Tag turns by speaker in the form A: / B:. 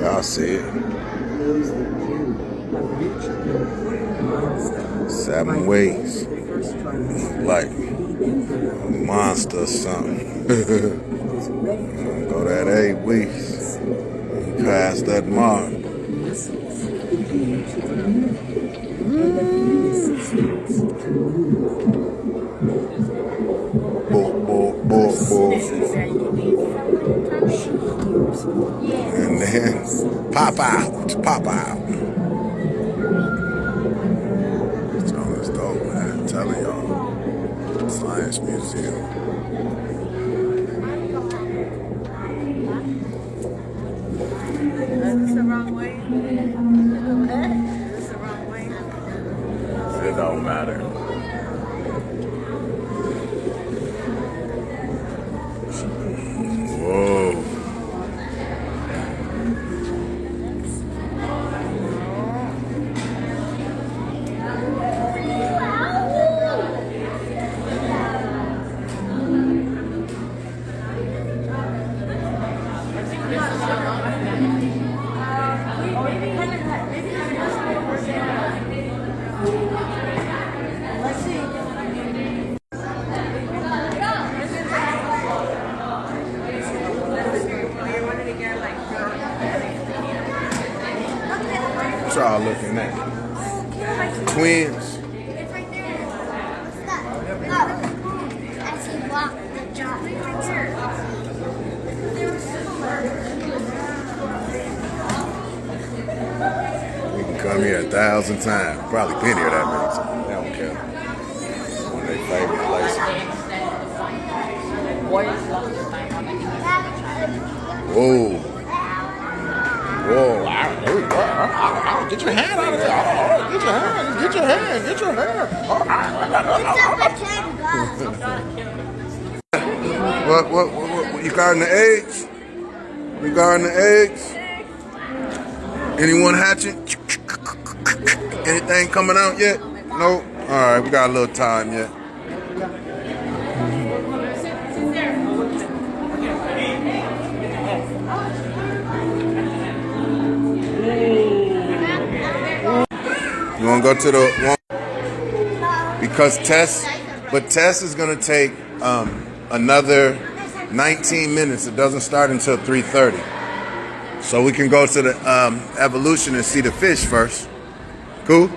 A: Y'all see it. 7 weeks. Like a monster or something. Go that 8 weeks. You pass that mark. Bull. And then pop out. It's dope, man. I'm telling y'all. Science Museum.
B: That's the wrong way. That's the wrong way.
A: It don't matter. Whoa. What y'all looking at? Twins.
B: It's right there. What's that? Oh, I see block the jump right there.
A: We can come here 1,000 times. Probably been here that many times. They don't care. One of their favorite places. Whoa. Get your hand out of there. Get your hand. What? You guarding the eggs? You guarding the eggs? Anyone hatching? Anything coming out yet? No? Alright, we got a little time yet. You want to go to the one? Because Tess is going to take another 19 minutes. It doesn't start until 3:30. So we can go to the evolution and see the fish first. Cool?